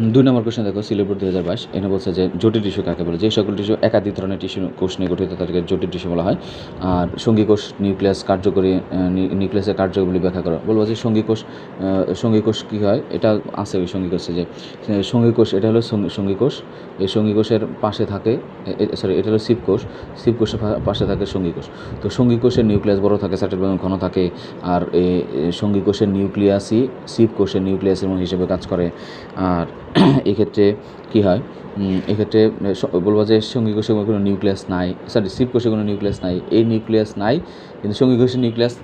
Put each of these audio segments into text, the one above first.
2 নম্বর question দেখো syllabus 2022 এখানে বলছে যে জটিল টিস্যু কাকে বলে, যে সকল টিস্যু একাধিক ধরনের টিস্যু কোষ নিয়ে গঠিত তাদেরকে জটিল টিস্যু বলা হয়। আর সঙ্গী কোষ নিউক্লিয়াস কার্যকরী নিউক্লিয়াসের কার্যগুলি ব্যাখ্যা করো। বলবো যে সঙ্গী কোষ কী হয়, এটা আছে ওই সঙ্গী কোষে যে সঙ্গী কোষ, এটা হলো সঙ্গী কোষ। এই সঙ্গী কোষের পাশে থাকে এটা হলো সিপ কোষের পাশে থাকে সঙ্গী কোষ। তো সঙ্গী কোষের নিউক্লিয়াস বড় থাকে, সাইটোপ্লাজম ঘন থাকে। আর এই সঙ্গী কোষের নিউক্লিয়াসই সিপ কোষের নিউক্লিয়াসের হিসেবে কাজ করে। আর এক্ষেত্রে কী হয়, এক্ষেত্রে বলবো যে সঙ্গী কোষে কোনো নিউক্লিয়াস নাই, সিপ কোষে কোনো নিউক্লিয়াস নাই, এই নিউক্লিয়াস নাই কিন্তু সঙ্গী কোষের নিউক্লিয়াস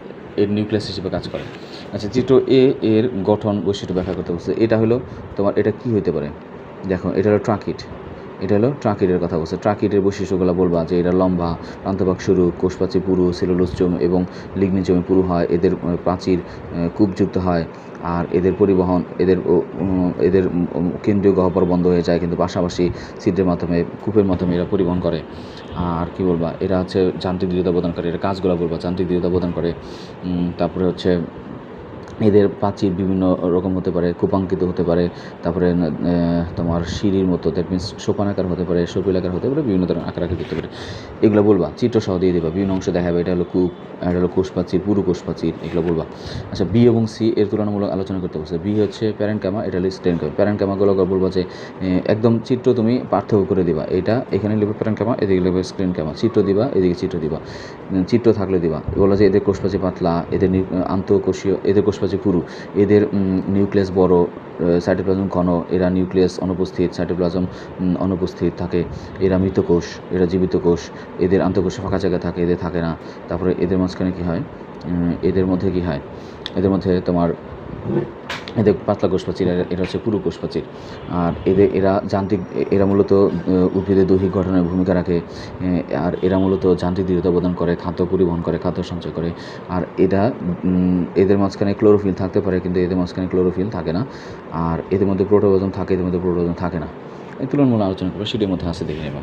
এর নিউক্লিয়াস হিসেবে কাজ করে। আচ্ছা, চিত্র এ এর গঠন বৈশিষ্ট্য ব্যাখ্যা করতে বলছে। এটা হলো তোমার, এটা কি হতে পারে দেখো, এটা হলো ট্রাকিড, এটা হলো ট্রাকিডের কথা বলছে। ট্রাকিডের বৈশিষ্ট্যগুলো বলবা যে এটা লম্বা, প্রান্তভাগ সরু, কোষপ্রাচীর পুরু, সেলুলোজোম এবং লিগনিজোমে পুরু হয়, এদের প্রাচীর কূপযুক্ত হয়। আর এদের পরিবহন এদের কেন্দ্রীয় গহ্বর বন্ধ হয়ে যায়, কিন্তু পাশাপাশি ছিদ্রের মাধ্যমে কূপের মাধ্যমে এরা পরিবহন করে। আর কি বলবা, এরা হচ্ছে যান্ত্রিক দৃঢ়তা প্রদান করে, এরা কাজগুলো বলবা যান্ত্রিক দৃঢ়তা প্রদান করে। তারপরে হচ্ছে এদের প্রাচীর বিভিন্ন রকম হতে পারে, কূপাঙ্কিত হতে পারে, তারপরে তোমার সিঁড়ির মতো, দ্যাট মিনস সোপানাকার হতে পারে, সর্পিলাকার হতে পারে, বিভিন্ন ধরনের আকার হতে পারে। এগুলো বলবা, চিত্র সহ দিয়ে দেবা, বিভিন্ন অংশ দেখাবে এটা হলো কূপ, এটা হলো কোষপ্রাচীর, পুরু কোষপ্রাচীর, এগুলো বলবা। আচ্ছা, বি এবং সি এর তুলনামূলক আলোচনা করতে বলছে। বি হচ্ছে প্যারেনকামা, এটা হলো স্টেনকামা। প্যারেনকামাগুলো বলবা যে একদম চিত্র তুমি পার্থক্য করে দিবা, এটা এখানে লিখবে প্যারেনকামা, এদিকে লিখবে স্ক্রিনকামা, চিত্র দিবা, এদিকে চিত্র দিবা, চিত্র থাকলে দিবা। বলা যে এদের কোষপ্রাচীর পাতলা, এদের আন্তঃকোষীয়, এদের কোষপ্রাচীর পুরু, এদের নিউক্লিয়াস বড়, সাইটোপ্লাজম ঘন, এরা নিউক্লিয়াস অনুপস্থিত, সাইটোপ্লাজম অনুপস্থিত থাকে, এরা মৃত কোষ, এরা জীবিত কোষ, এদের আন্তঃকোষে ফাঁকা জায়গা থাকে, এদের থাকে না। তারপরে এদের মাঝখানে কী হয়, এদের মধ্যে কী হয়, এদের মধ্যে তোমার এদের পাতলা কোষপ্রাচীর, এটা হচ্ছে পুরু কোষপ্রাচীর। আর এরা যান্ত্রিক, এরা মূলত উদ্ভিদের দৈহিক গঠনের ভূমিকা রাখে। আর এরা মূলত যান্ত্রিক দৃঢ়তা প্রদান করে, খাদ্য পরিবহন করে, খাদ্য সঞ্চয় করে। আর এদের মাঝখানে ক্লোরোফিল থাকতে পারে, কিন্তু এদের মাঝখানে ক্লোরোফিল থাকে না। আর এদের মধ্যে প্রোটোপ্লাজম থাকে, এদের মধ্যে প্রোটোপ্লাজম থাকে না। এই তুলনামূলক আলোচনা করবো, সেটির মধ্যে আছে দেখে নেবা।